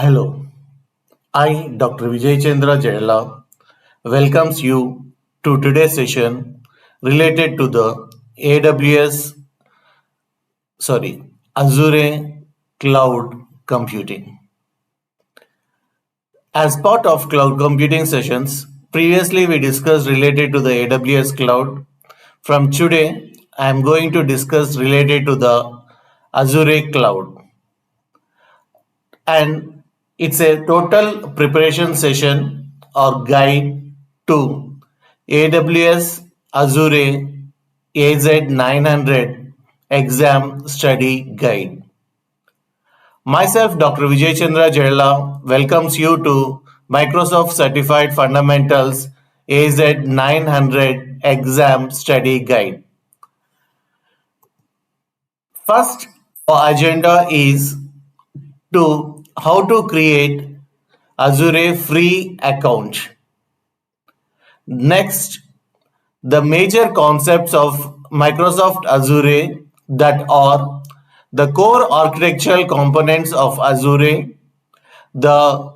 Hello, I, Dr. Vijay Chandra Jayala, welcomes you to today's session related to the AWS, Azure Cloud Computing. As part of cloud computing sessions, previously we discussed related to the AWS cloud. From today, I am going to discuss related to the Azure cloud. And it's a total preparation session or guide to AWS Azure AZ900 exam study guide. Myself, Dr. Vijay Chandra Jayala, welcomes you to Microsoft Certified Fundamentals AZ900 exam study guide. First, our agenda is to how to create Azure Free Account. Next, the major concepts of Microsoft Azure that are the core architectural components of Azure, the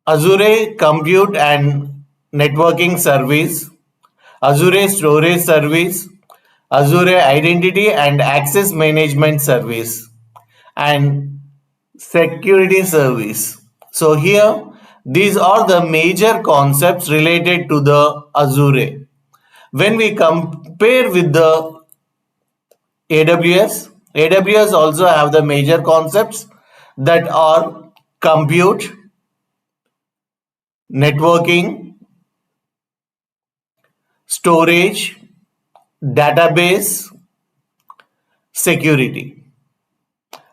Azure Compute and Networking Service, Azure Storage Service, Azure Identity and Access Management Service, and Security Service. So here, these are the major concepts related to the Azure. When we compare with the AWS also have the major concepts that are compute, networking, storage, database, security.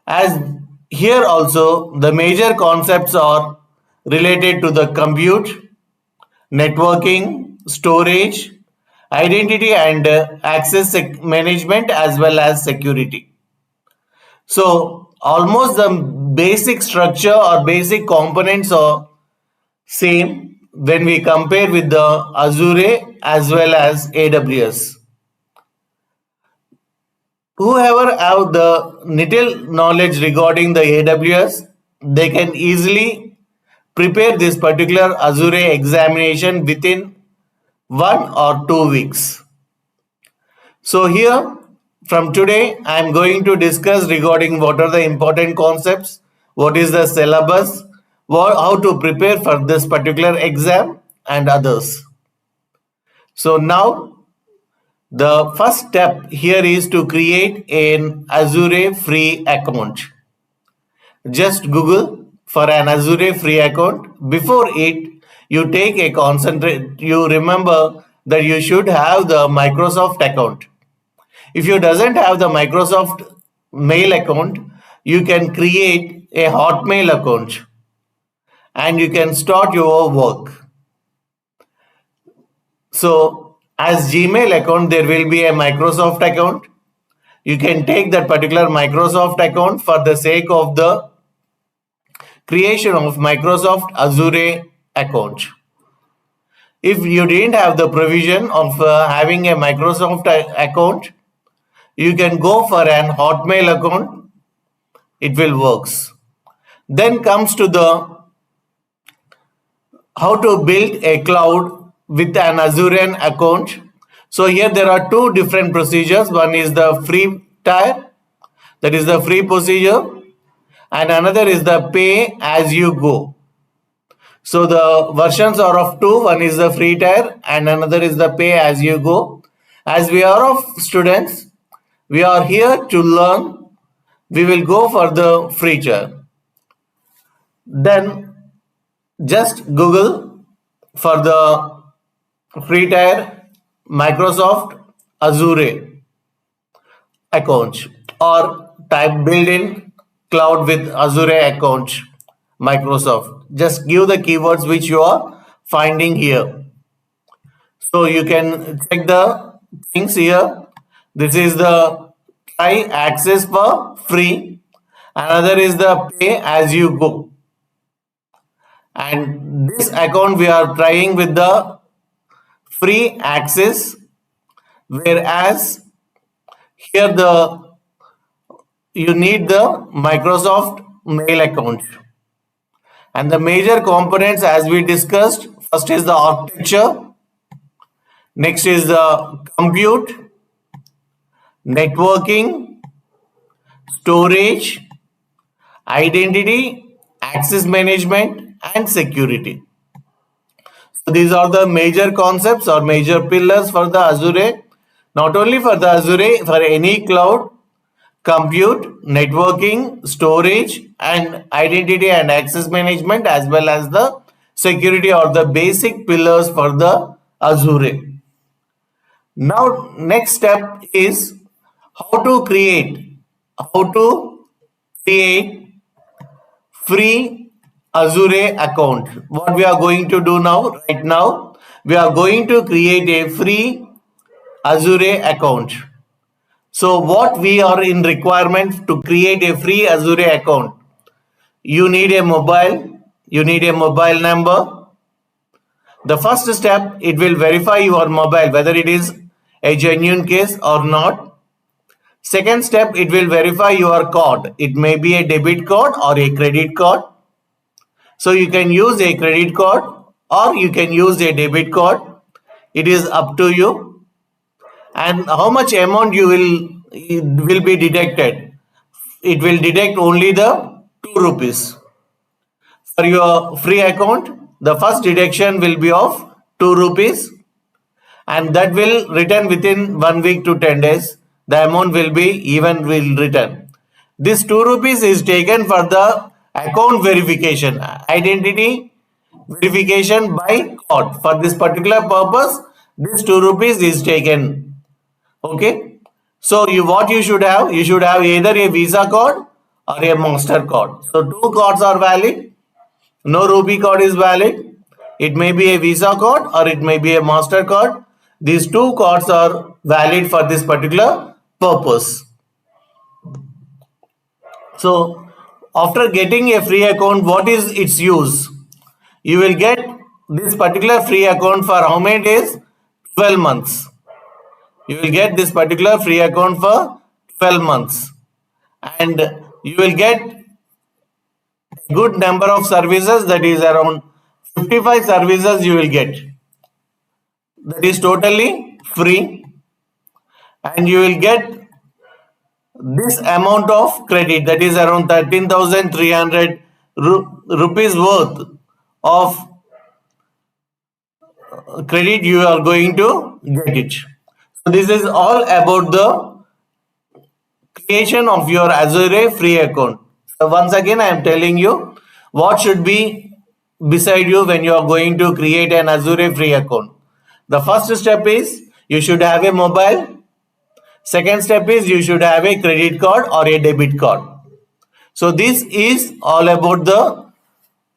As here also the major concepts are related to the compute, networking, storage, identity and access management as well as security. So almost the basic structure or basic components are same when we compare with the Azure as well as AWS. Whoever have the little knowledge regarding the AWS, they can easily prepare this particular Azure examination within 1 or 2 weeks. So here from today I am going to discuss regarding what are the important concepts, what is the syllabus, how to prepare for this particular exam and others. So now the first step here is to create an Azure free account. Just Google for an Azure free account. Before it, you take a concentrate. You remember that you should have the Microsoft account. If you doesn't have the Microsoft mail account, you can create a Hotmail account and you can start your work. So as Gmail account, there will be a Microsoft account. You can take that particular Microsoft account for the sake of the creation of Microsoft Azure account. If you didn't have the provision of having a Microsoft account, you can go for an Hotmail account. It will works. Then comes to the how to build a cloud with an Azure account. So here there are two different procedures. One is the free tier, that is the free procedure, and another is the pay as you go. So the versions are of two. One is the free tier and another is the pay as you go. As we are of students, we are here to learn. We will go for the free tier. Then just Google for the free tier Microsoft Azure account or type built-in cloud with Azure account Microsoft. Just give the keywords which you are finding here. So you can check the things here. This is the try access for free. Another is the pay as you go. And this account we are trying with the free access, whereas here you need the Microsoft mail account. And the major components as we discussed, first is the architecture, next is the compute, networking, storage, identity, access management, and security. So these are the major concepts or major pillars for the Azure. Not only for the Azure, for any cloud, compute, networking, storage, and identity and access management, as well as the security or the basic pillars for the Azure. Now, next step is how to create free Azure account. What we are going to do now, right now, we are going to create a free Azure account. So what we are in requirement to create a free Azure account? You need a mobile number. The first step, it will verify your mobile whether it is a genuine case or not. Second step, it will verify your card. It may be a debit card or a credit card. So you can use a credit card or you can use a debit card. It is up to you. And how much amount it will be deducted? It will deduct only the 2 rupees. For your free account, the first deduction will be of 2 rupees and that will return within 1 week to 10 days. The amount will return. This 2 rupees is taken for the account verification, identity verification by card. For this particular purpose, this 2 rupees is taken. Okay. So what you should have? You should have either a Visa card or a Master card. So two cards are valid. No Rupee card is valid. It may be a Visa card or it may be a Master card. These two cards are valid for this particular purpose. So after getting a free account, what is its use? You will get this particular free account for how many days? 12 months. You will get this particular free account for 12 months. And you will get a good number of services, that is around 55 services you will get. That is totally free. And you will get this amount of credit, that is around 13,300 rupees worth of credit you are going to get it. So this is all about the creation of your Azure free account. So once again I am telling you what should be beside you when you are going to create an Azure free account. The first step is you should have a mobile. Second step is you should have a credit card or a debit card. So this is all about the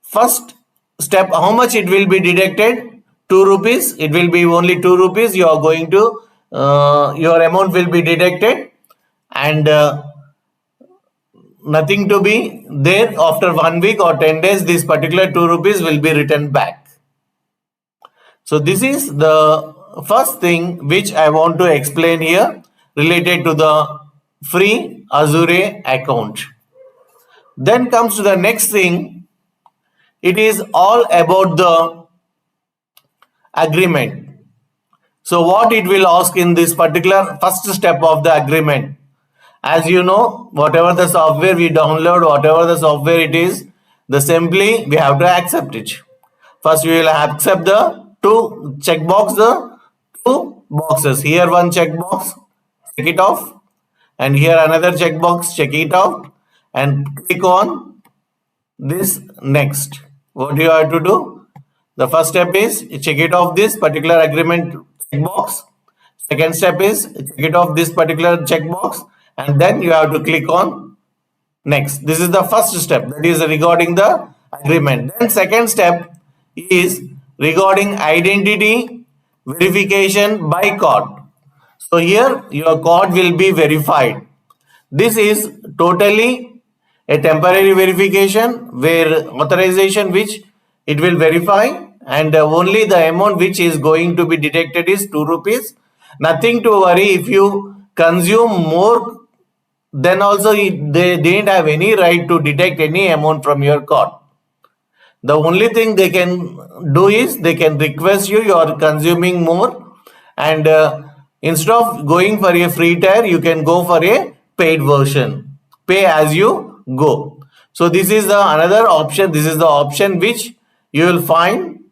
first step. How much it will be deducted? 2 rupees. It will be only 2 rupees. You are going to your amount will be deducted and nothing to be there. After 1 week or 10 days, this particular 2 rupees will be returned back. So this is the first thing which I want to explain here related to the free Azure account. Then comes to the next thing. It is all about the agreement. So what it will ask in this particular first step of the agreement? As you know, whatever the software we download, whatever the software it is, simply we have to accept it. First we will accept the two boxes. Here one checkbox, check it off, and here another checkbox, check it out, and click on this next. What you have to do? The first step is check it off this particular agreement checkbox. Second step is check it off this particular checkbox, and then you have to click on next. This is the first step, that is regarding the agreement. Then second step is regarding identity verification by card. So here your card will be verified. This is totally a temporary verification where authorization which it will verify, and only the amount which is going to be deducted is 2 rupees. Nothing to worry. If you consume more, then also they didn't have any right to deduct any amount from your card. The only thing they can do is they can request you are consuming more, and instead of going for a free tier, you can go for a paid version, pay as you go. So this is the another option. This is the option you will find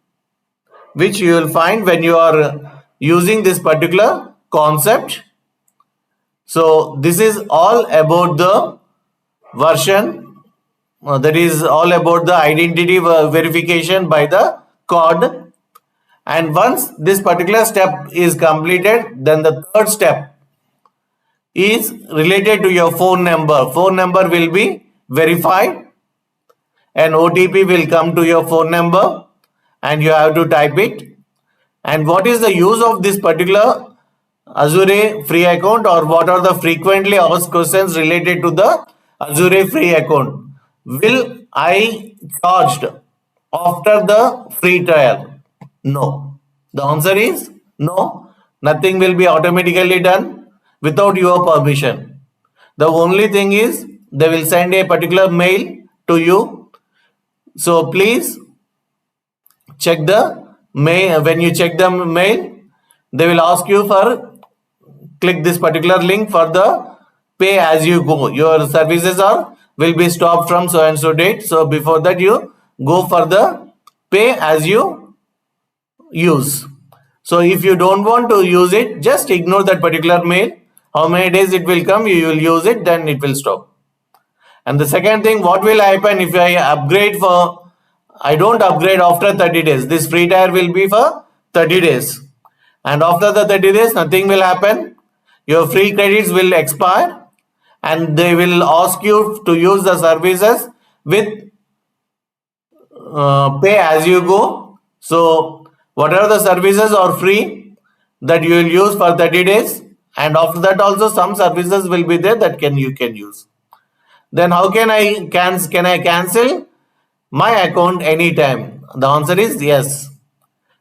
which you will find when you are using this particular concept. So this is all about the version, that is all about the identity verification by the code. And once this particular step is completed, then the third step is related to your phone number. Phone number will be verified, and OTP will come to your phone number, and you have to type it. And what is the use of this particular Azure free account, or what are the frequently asked questions related to the Azure free account? Will I charged after the free trial? No. The answer is no. Nothing will be automatically done without your permission. The only thing is they will send a particular mail to you. So please check the mail. When you check the mail, they will ask you for click this particular link for the pay as you go. Your services are will be stopped from so and so date. So before that you go for the pay as you use. So if you don't want to use it, just ignore that particular mail. How many days it will come, you will use it, then it will stop. And the second thing, what will happen if I don't upgrade after 30 days? This free tier will be for 30 days. And after the 30 days, nothing will happen. Your free credits will expire, and they will ask you to use the services with pay as you go. So whatever the services are free that you will use for 30 days, and after that also some services will be there that you can use. Then how can I cancel my account anytime? The answer is yes.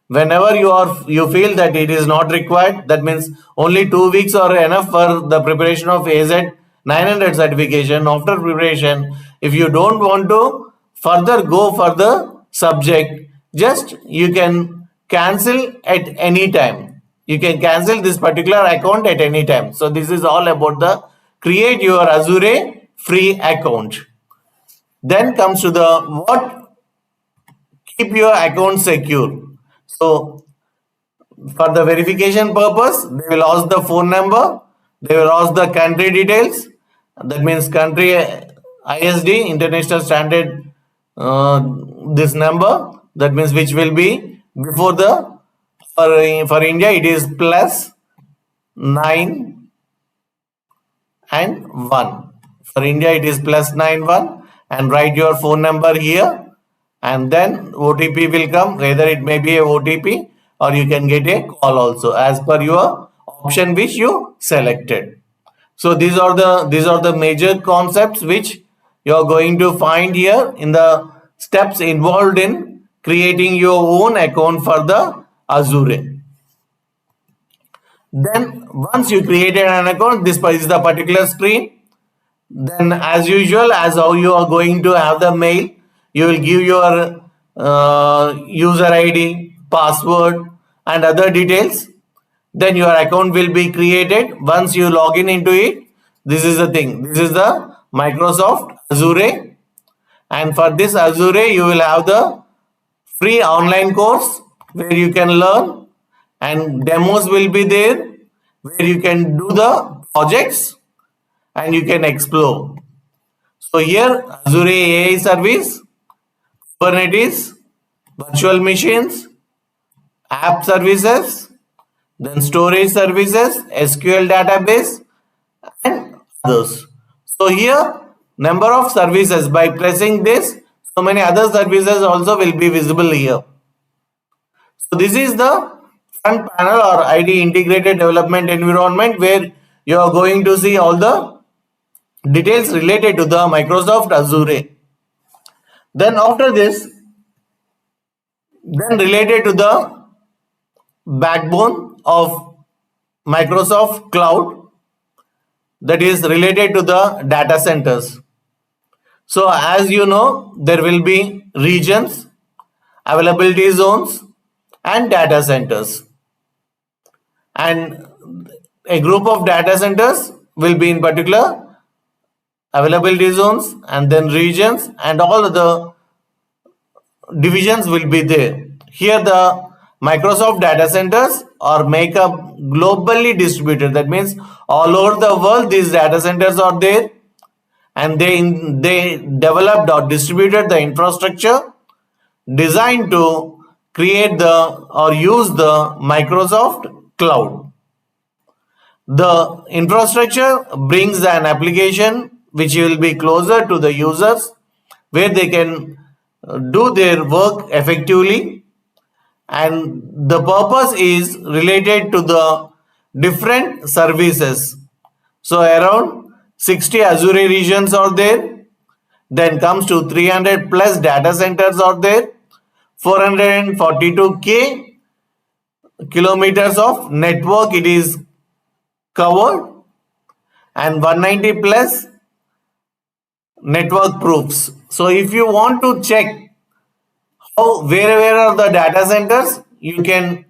Whenever you feel that it is not required, that means only 2 weeks are enough for the preparation of AZ 900 certification. After preparation, if you don't want to further go for the subject, just you can cancel at any time. You can cancel this particular account at any time. So this is all about the create your Azure free account. Then comes to the what keep your account secure. So for the verification purpose, they will ask the phone number, they will ask the country details, that means country ISD, international standard, this number, that means which will be before the, for India it is +9 and 1. For India it is +91, and write your phone number here, and then OTP will come. Either it may be a OTP or you can get a call also as per your option which you selected. So these are the major concepts which you are going to find here in the steps involved in creating your own account for the Azure. Then once you created an account, this is the particular screen. Then as usual, as how you are going to have the mail, you will give your user ID, password and other details. Then your account will be created. Once you log in into it, this is the thing. This is the Microsoft Azure. And for this Azure, you will have the free online course where you can learn, and demos will be there where you can do the projects and you can explore. So here Azure AI service, Kubernetes, virtual machines, app services, then storage services, SQL database and others. So here number of services, by pressing this, so many other services also will be visible here. So this is the front panel or ID integrated development environment where you are going to see all the details related to the Microsoft Azure. Then after this, then related to the backbone of Microsoft Cloud, that is related to the data centers. So as you know, there will be regions availability zones, and data centers. And a group of data centers will be in particular availability zones and then regions, and all the divisions will be there. Here the Microsoft data centers are make up globally distributed. That means all over the world these data centers are there, and they developed or distributed the infrastructure designed to create the or use the Microsoft cloud. The infrastructure brings an application which will be closer to the users, where they can do their work effectively, and the purpose is related to the different services. So around 60 Azure regions are there, then comes to 300 plus data centers are there, 442k kilometers of network it is covered, and 190 plus network proofs. So if you want to check where are the data centers, you can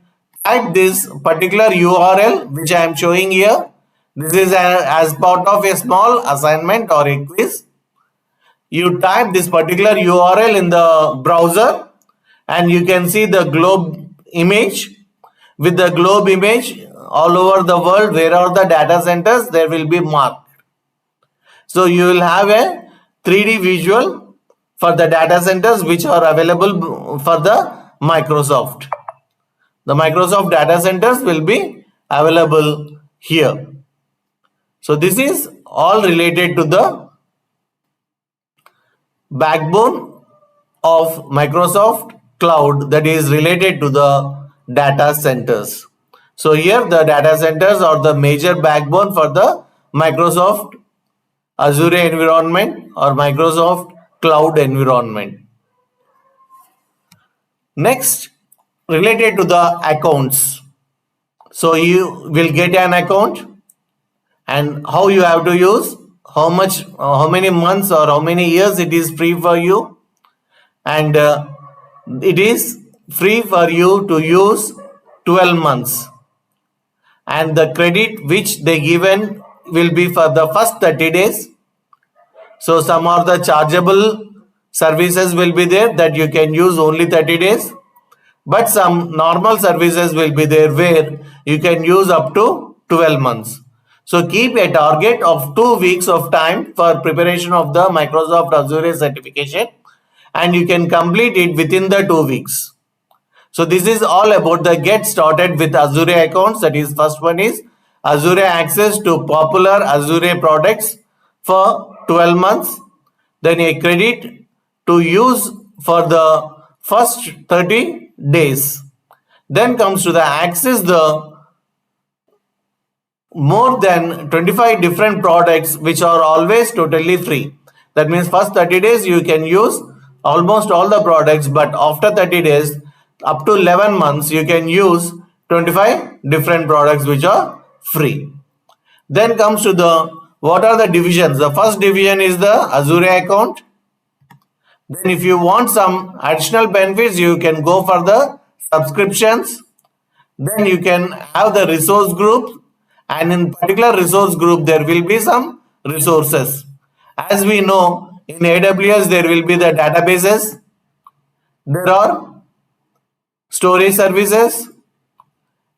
type this particular URL which I am showing here. This is as part of a small assignment or a quiz. You type this particular URL in the browser and you can see the globe image. With the globe image all over the world, where are the data centers, there will be marked. So you will have a 3D visual for the data centers which are available for the Microsoft. The Microsoft data centers will be available here. So this is all related to the backbone of Microsoft cloud, that is related to the data centers. So here the data centers are the major backbone for the Microsoft Azure environment or Microsoft cloud environment. Next, related to the accounts. So you will get an account, and how you have to use, how much, how many months or how many years it is free for you, and it is free for you to use 12 months, and the credit which they given will be for the first 30 days. So some of the chargeable services will be there that you can use only 30 days, but some normal services will be there where you can use up to 12 months. So keep a target of 2 weeks of time for preparation of the Microsoft Azure certification, and you can complete it within the 2 weeks. So this is all about the get started with Azure accounts. That is, first one is Azure access to popular Azure products for 12 months. Then a credit to use for the first 30 days. Then comes to the access the more than 25 different products which are always totally free. That means first 30 days you can use almost all the products, but after 30 days up to 11 months you can use 25 different products which are free. Then comes to the what are the divisions. The first division is the Azure account. Then if you want some additional benefits, you can go for the subscriptions. Then you can have the resource group, and in particular resource group there will be some resources. As we know, in AWS there will be the databases, there are storage services,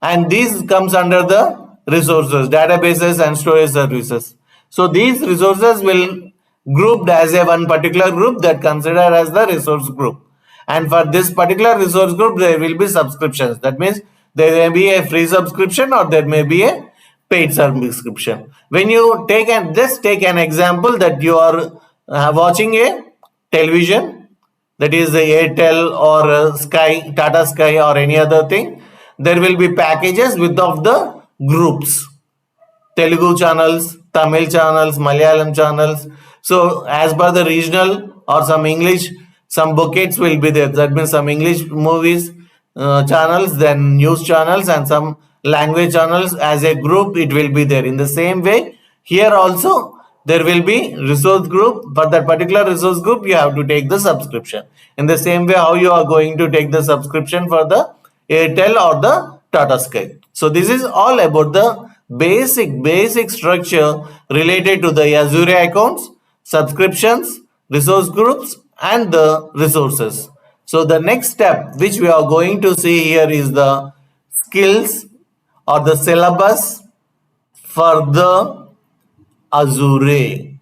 and these comes under the resources, databases and storage services. So these resources will grouped as a one particular group that considered as the resource group, and for this particular resource group there will be subscriptions. That means there may be a free subscription or there may be a paid subscription. When you take just take an example that you are watching a television, that is the Airtel or Sky, Tata Sky or any other thing, there will be packages with of the groups. Telugu channels, Tamil channels, Malayalam channels. So as per the regional or some English, some buckets will be there. That means some English movies channels, then news channels, and some language channels. As a group it will be there. In the same way, here also there will be resource group. For that particular resource group, you have to take the subscription. In the same way, how you are going to take the subscription for the Airtel or the Tata Sky. So this is all about the basic structure related to the Azure accounts, subscriptions, resource groups, and the resources. So the next step which we are going to see here is the skills or the syllabus for the Azure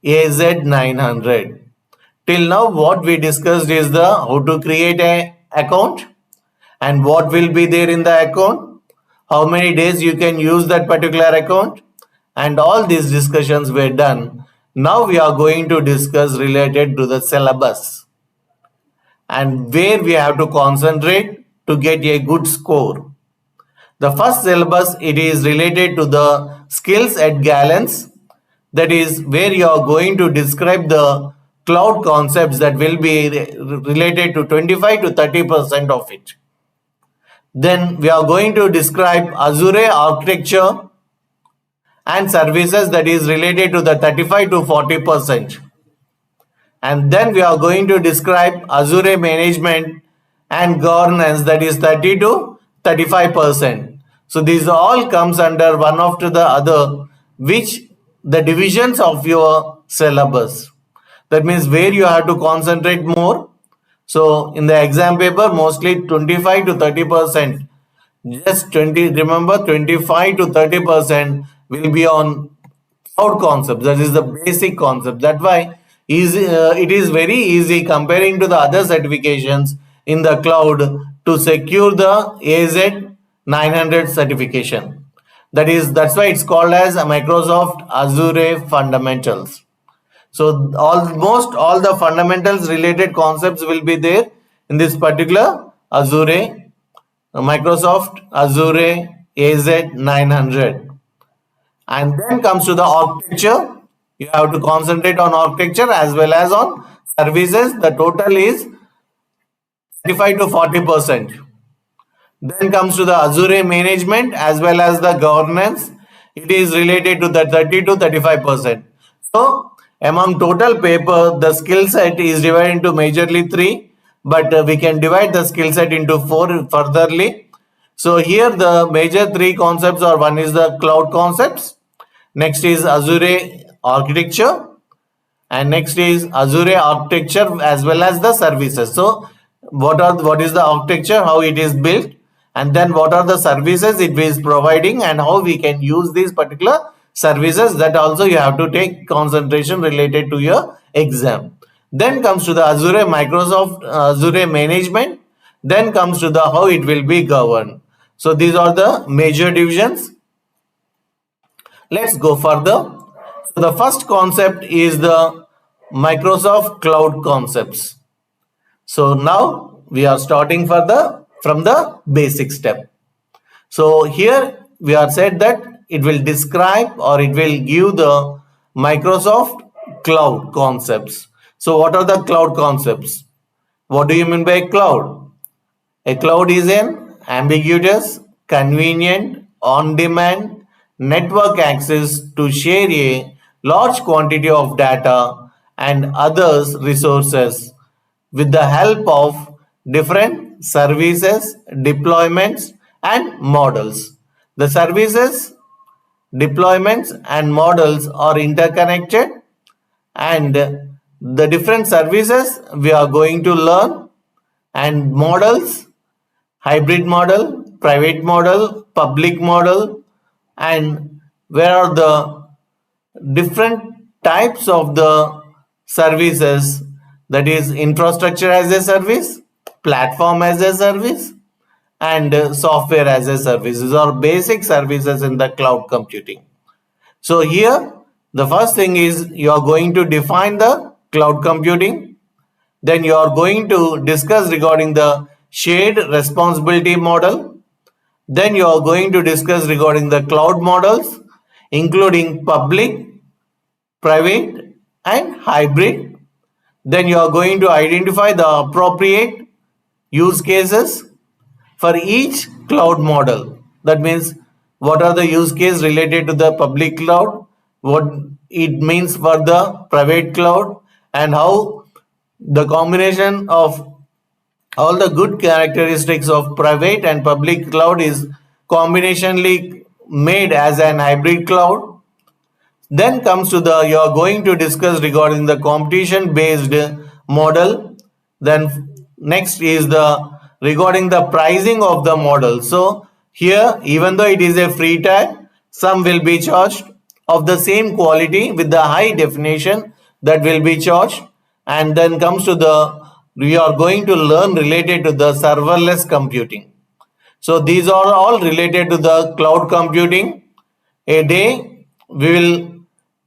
AZ900. Till now, what we discussed is the how to create a account and what will be there in the account, how many days you can use that particular account, and all these discussions were done. Now we are going to discuss related to the syllabus and where we have to concentrate to get a good score. The first syllabus, it is related to the skills at gallons. That is where you are going to describe the cloud concepts that will be related to 25 to 30% of it. Then we are going to describe Azure architecture and services that is related to the 35 to 40%. And then we are going to describe Azure management and governance that is 30 to 35%. So these all comes under one after the other, which the divisions of your syllabus. That means where you have to concentrate more. So in the exam paper, mostly 25 to 30%. Just 20, remember 25 to 30% will be on cloud concept. That is the basic concept. That's why it is very easy comparing to the other certifications in the cloud to secure the AZ900 certification. That's why it's called as a Microsoft Azure Fundamentals. So almost all the fundamentals related concepts will be there in this particular Azure, Microsoft Azure AZ900. And then comes to the architecture. You have to concentrate on architecture as well as on services. The total is 35 to 40%. Then comes to the Azure management as well as the governance. It is related to the 30 to 35%. So among total paper, the skill set is divided into majorly three, but we can divide the skill set into four furtherly. So here the major three concepts are: one is the cloud concepts, next is Azure architecture, and next is Azure architecture as well as the services. So what is the architecture, how it is built, and then what are the services it is providing and how we can use these particular services. That also you have to take concentration related to your exam. Then comes to the Azure Microsoft Azure management. Then comes to the how it will be governed. So these are the major divisions. Let's go further. So the first concept is the Microsoft Cloud concepts. So now we are starting from the basic step. So here we are said that it will describe or it will give the Microsoft Cloud concepts. So what are the cloud concepts? What do you mean by cloud? A cloud is an ambiguous, convenient, on-demand network access to share a large quantity of data and others resources with the help of different services, deployments, and models. The services, deployments, and models are interconnected, and the different services we are going to learn, and models: hybrid model, private model, public model, and where are the different types of the services, that is infrastructure as a service, platform as a service, and software as a service. These are basic services in the cloud computing. So here the first thing is you are going to define the cloud computing. Then you are going to discuss regarding the shared responsibility model. Then you are going to discuss regarding the cloud models, including public, private, and hybrid. Then you are going to identify the appropriate use cases for each cloud model. That means what are the use cases related to the public cloud, what it means for the private cloud, and how the combination of all the good characteristics of private and public cloud is combinationally made as an hybrid cloud. Then comes to the you are going to discuss regarding the competition based model. Then next is the regarding the pricing of the model. So here, even though it is a free tag, some will be charged of the same quality with the high definition that will be charged. And then comes to the we are going to learn related to the serverless computing. So these are all related to the cloud computing. A day we will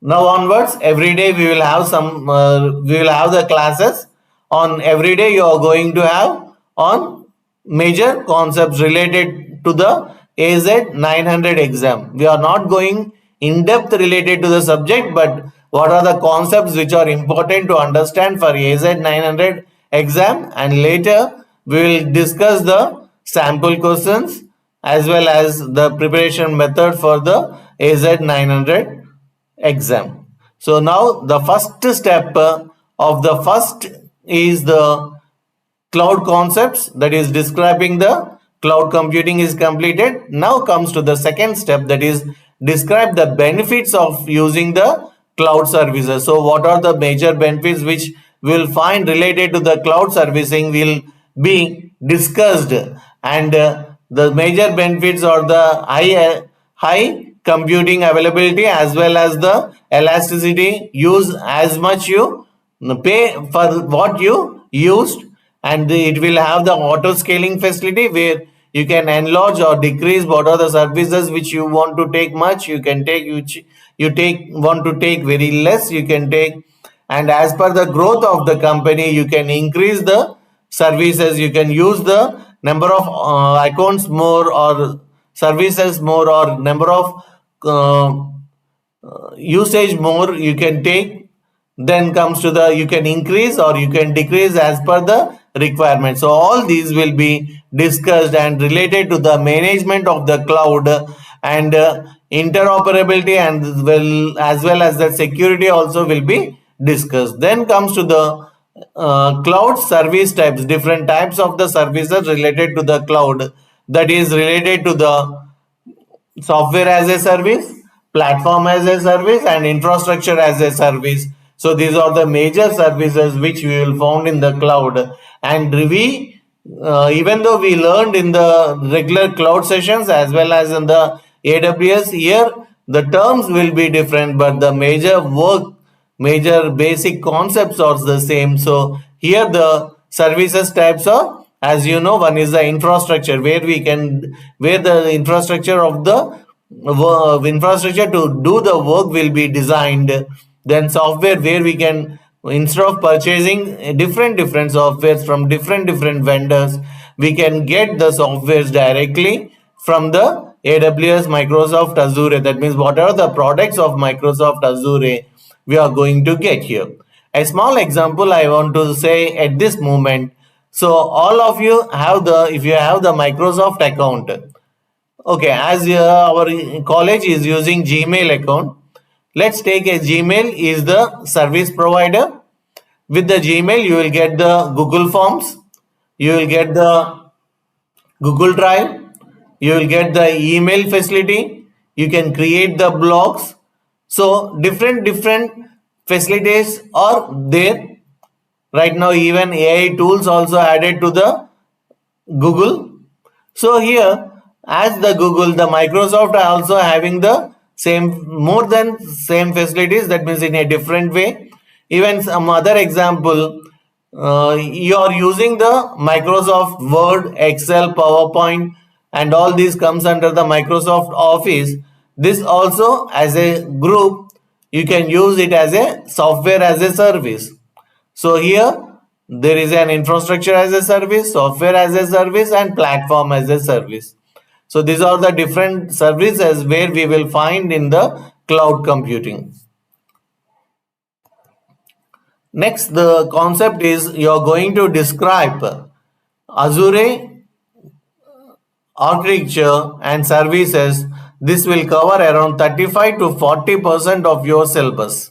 now onwards every day we will have the classes on every day. You are going to have on major concepts related to the AZ 900 exam. We are not going in depth related to the subject, but what are the concepts which are important to understand for AZ 900 exam, and later we will discuss the sample questions as well as the preparation method for the AZ 900 exam. So now the first step of the first is the cloud concepts, that is describing the cloud computing is completed. Now comes to the second step, that is describe the benefits of using the cloud services. So what are the major benefits which we will find related to the cloud servicing will be discussed, and the major benefits are the high computing availability as well as the elasticity. Use as much you pay for what you used, and it will have the auto scaling facility where you can enlarge or decrease what are the services which you want to take much, you can take, which you take want to take very less, you can take. And as per the growth of the company, you can increase the services, you can use the number of accounts more or services more, or number of uh, usage more you can take. Then comes to the you can increase or you can decrease as per the requirement. So all these will be discussed and related to the management of the cloud, and interoperability, and as well as the security also will be discussed. Then comes to the cloud service types, different types of the services related to the cloud, that is related to the software as a service, platform as a service, and infrastructure as a service. So these are the major services which we will found in the cloud. And we, even though we learned in the regular cloud sessions as well as in the AWS, here the terms will be different, but the major basic concepts are the same. So here the services types are, as you know, one is the infrastructure where the infrastructure of the infrastructure to do the work will be designed. Then software, where we can, instead of purchasing different softwares from different vendors, we can get the softwares directly from the AWS Microsoft Azure. That means whatever the products of Microsoft Azure we are going to get here. A small example I want to say at this moment. So all of you have if you have the Microsoft account, okay, as our college is using Gmail account, let's take a Gmail is the service provider. With the Gmail, you will get the Google Forms, you will get the Google Drive, you will get the email facility, you can create the blogs. So different facilities are there. Right now, even AI tools also added to the Google. So here, as the Google, the Microsoft are also having the same, more than same facilities. That means in a different way. Even some other example, you are using the Microsoft Word, Excel, PowerPoint, and all these comes under the Microsoft Office. This also, as a group, you can use it as a software as a service. So here there is an infrastructure as a service, software as a service, and platform as a service. So these are the different services where we will find in the cloud computing. Next, the concept is you are going to describe Azure architecture and services This will cover around 35 to 40% of your syllabus.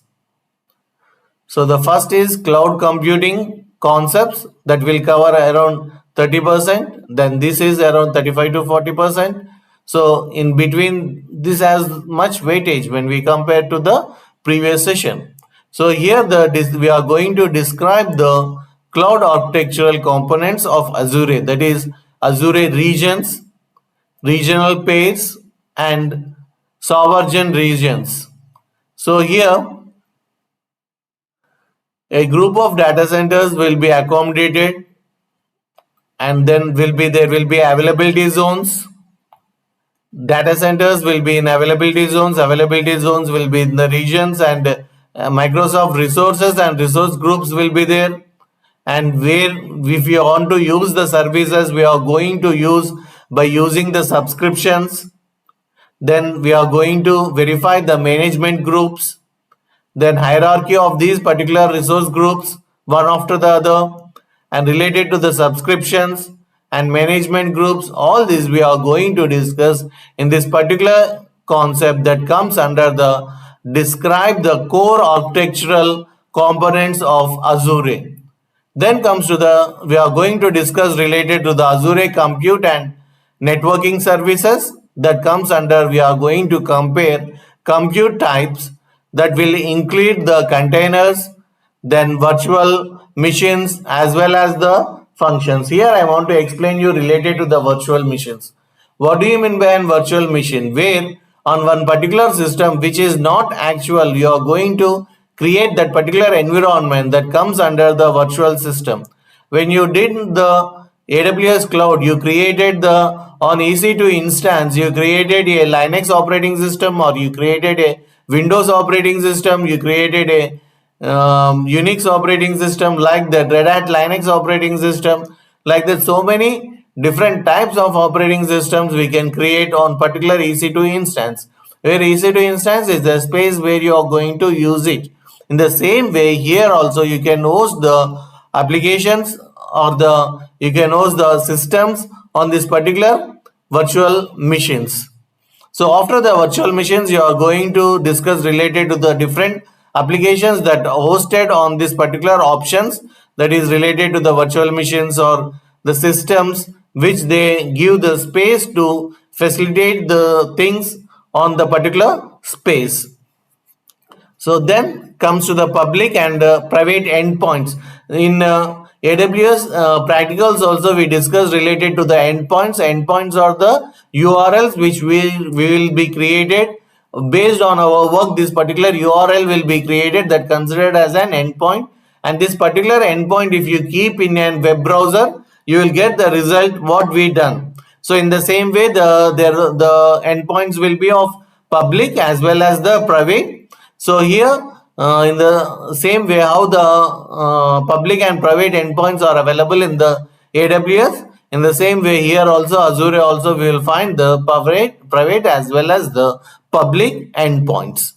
So the first is cloud computing concepts that will cover around 30%. Then this is around 35 to 40%. So in between, this has much weightage when we compare to the previous session. So here we are going to describe the cloud architectural components of Azure, that is Azure regions, regional pairs, and sovereign regions. So here a group of data centers will be accommodated, and then there will be availability zones. Data centers will be in availability zones. Availability zones will be in the regions, and Microsoft resources and resource groups will be there. And where, if you want to use the services, we are going to use by using the subscriptions. Then we are going to verify the management groups, then hierarchy of these particular resource groups one after the other, and related to the subscriptions and management groups. All these we are going to discuss in this particular concept that comes under the describe the core architectural components of Azure. Then comes to we are going to discuss related to the Azure compute and networking services. That comes under, we are going to compare compute types that will include the containers, then virtual machines, as well as the functions. Here I want to explain you related to the virtual machines. What do you mean by a virtual machine? Where on one particular system which is not actual, you are going to create that particular environment that comes under the virtual system. When you did the AWS cloud, you created on EC2 instance, you created a Linux operating system, or you created a Windows operating system, you created a Unix operating system, like the Red Hat Linux operating system, like that. So many different types of operating systems we can create on particular EC2 instance, where EC2 instance is the space where you are going to use it. In the same way, here also you can host the applications, or you can host the systems on this particular virtual machines. So after the virtual machines, you are going to discuss related to the different applications that are hosted on this particular options, that is related to the virtual machines or the systems which they give the space to facilitate the things on the particular space. So then comes to the public and private endpoints. In AWS practicals also we discussed related to the endpoints. Endpoints are the URLs which we will be created based on our work. This particular URL will be created that considered as an endpoint, and this particular endpoint, if you keep in a web browser, you will get the result what we done. So in the same way, the endpoints will be of public as well as the private. So here in the same way how the public and private endpoints are available in the AWS, in the same way here also Azure also we will find the private as well as the public endpoints.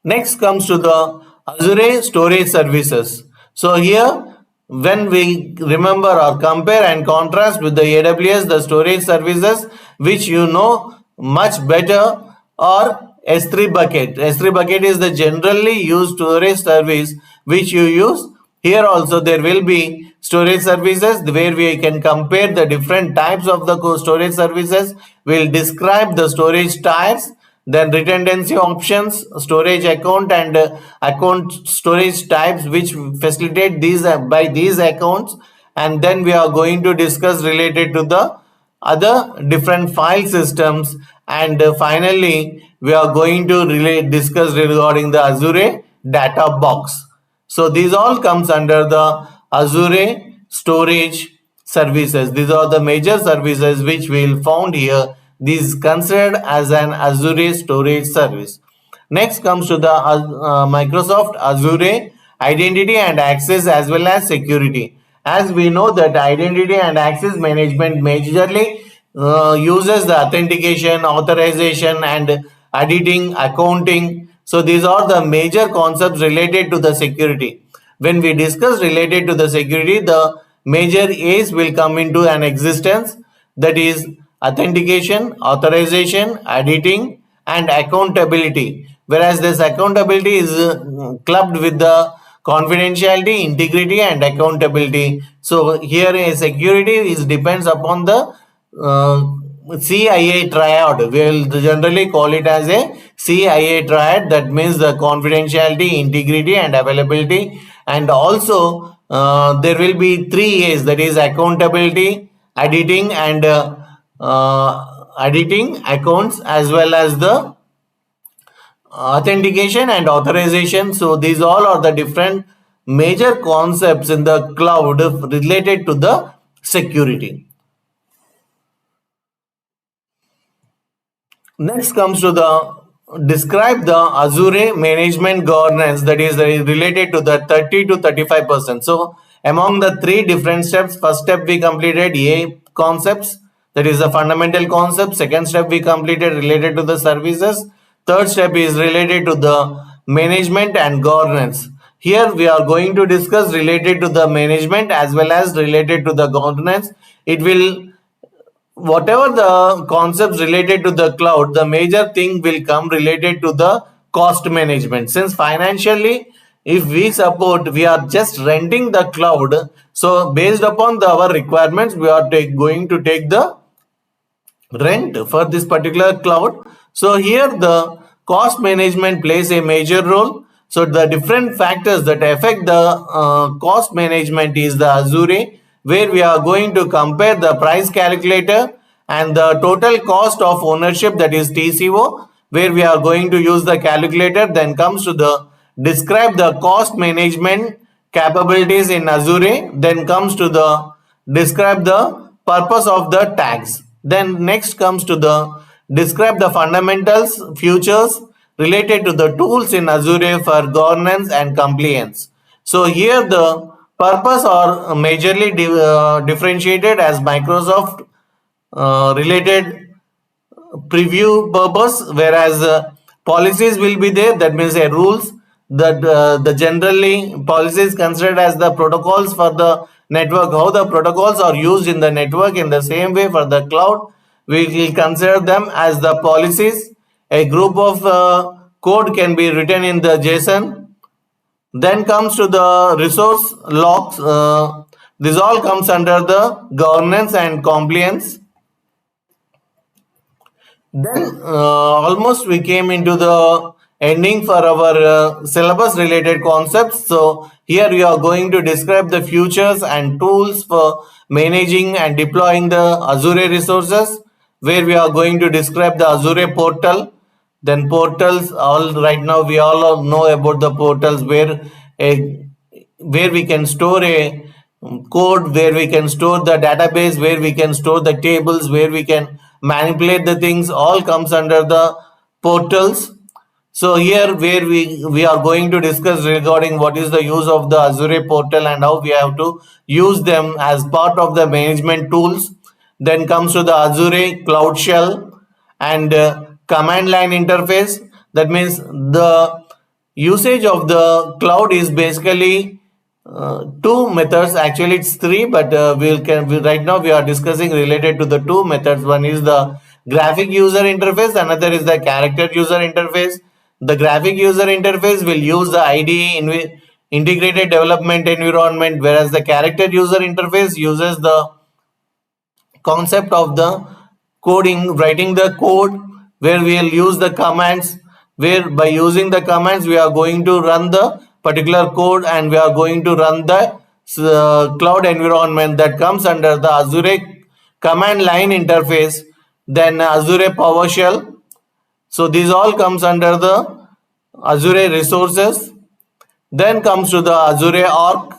Next comes to the Azure storage services. So here, when we remember or compare and contrast with the AWS, the storage services which you know much better are S3 bucket. S3 bucket is the generally used storage service which you use. Here also there will be storage services where we can compare the different types of the storage services. We'll describe the storage types, then redundancy options, storage account, and account storage types which facilitate these by these accounts. And then we are going to discuss related to the other different file systems, and finally we are going to discuss regarding the Azure data box. So these all comes under the Azure storage services. These are the major services which we will found here. These considered as an Azure storage service. Next comes to the Microsoft Azure identity and access as well as security. As we know that identity and access management majorly uses the authentication, authorization, and editing, accounting. So these are the major concepts related to the security. When we discuss related to the security, the major A's will come into an existence, that is authentication, authorization, editing, and accountability. Whereas this accountability is clubbed with the confidentiality, integrity, and accountability. So here a security is depends upon the CIA triad. We will generally call it as a CIA triad. That means the confidentiality, integrity, and availability. And also there will be three A's, that is accountability, editing, and editing accounts, as well as the authentication and authorization. So these all are the different major concepts in the cloud related to the security. Next comes to the describe the Azure management governance, that is related to the 30 to 35%. So among the three different steps, first step we completed A concepts, that is the fundamental concept. Second step we completed related to the services. Third step is related to the management and governance. Here we are going to discuss related to the management as well as related to the governance. It will, whatever the concepts related to the cloud, the major thing will come related to the cost management. Since financially, if we support, we are just renting the cloud, so based upon our requirements, we are going to take the rent for this particular cloud. So here the cost management plays a major role. So the different factors that affect the cost management is the Azure, where we are going to compare the price calculator and the total cost of ownership, that is TCO, where we are going to use the calculator. Then comes to the describe the cost management capabilities in Azure. Then comes to the describe the purpose of the tags. Then next comes to the describe the fundamentals, features related to the tools in Azure for governance and compliance. So here the purpose are majorly differentiated as Microsoft related preview purpose, whereas policies will be there, that means rules that the generally policies considered as the protocols for the network, how the protocols are used in the network. In the same way for the cloud, we will consider them as the policies. A group of code can be written in the JSON. Then comes to the resource logs. This all comes under the governance and compliance. Then almost we came into the ending for our syllabus related concepts. So here we are going to describe the features and tools for managing and deploying the Azure resources, where we are going to describe the Azure portal. Then portals, all right now we all know about the portals, where we can store a code, where we can store the database, where we can store the tables, where we can manipulate the things, all comes under the portals. So here where we are going to discuss regarding what is the use of the Azure portal and how we have to use them as part of the management tools. Then comes to the Azure Cloud Shell and command line interface. That means the usage of the cloud is basically two methods. Actually it's three, but right now we are discussing related to the two methods. One is the graphic user interface, another is the character user interface. The graphic user interface will use the IDE in integrated development environment, whereas the character user interface uses the concept of the coding, writing the code, where we will use the commands, where by using the commands we are going to run the particular code and we are going to run the cloud environment. That comes under the Azure command line interface. Then Azure PowerShell. So these all comes under the Azure resources. Then comes to the Azure Arc.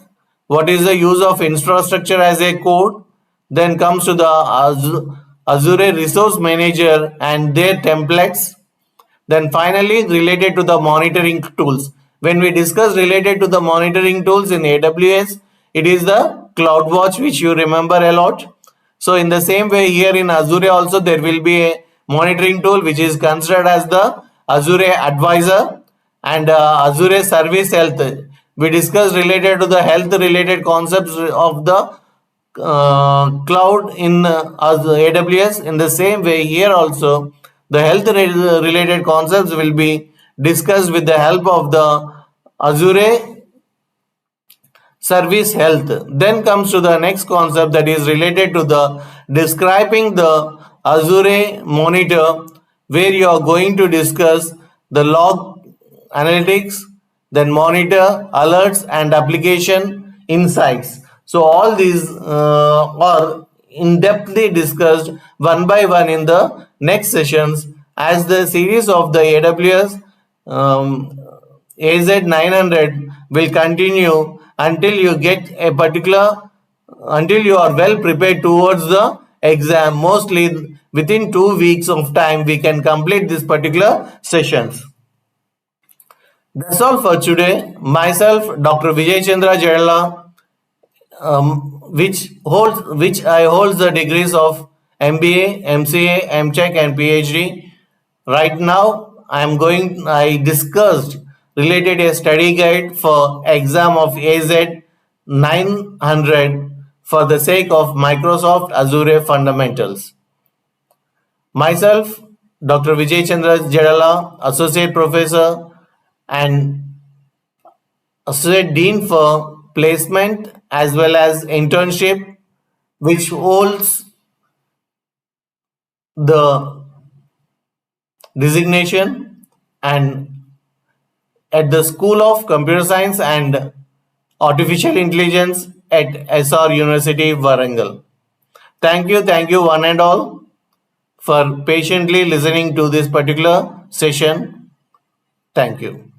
What is the use of infrastructure as a code? Then comes to the Azure Resource Manager and their templates. Then finally, related to the monitoring tools. When we discuss related to the monitoring tools in AWS, it is the CloudWatch, which you remember a lot. So in the same way here in Azure also there will be a monitoring tool which is considered as the Azure Advisor and Azure Service Health. We discussed related to the health related concepts of the cloud in as AWS. In the same way, here also the health related concepts will be discussed with the help of the Azure service health. Then comes to the next concept that is related to the describing the Azure monitor, where you are going to discuss the log analytics, then monitor alerts and application insights. So all these are in depthly discussed one by one in the next sessions, as the series of the AWS AZ900 will continue until you get a particular, until you are well prepared towards the exam. Mostly within 2 weeks of time we can complete this particular sessions. That's all for today. Myself, Dr. Vijay Chandra Jayala, which I hold the degrees of MBA, MCA, MCheck, and PhD. Right now, I discussed related a study guide for exam of AZ 900 for the sake of Microsoft Azure Fundamentals. Myself, Dr. Vijay Chandra Jadala, Associate Professor and Associate Dean for Placement as well as Internship, which holds the designation and at the School of Computer Science and Artificial Intelligence at SR University, Warangal. Thank you, one and all, for patiently listening to this particular session. Thank you.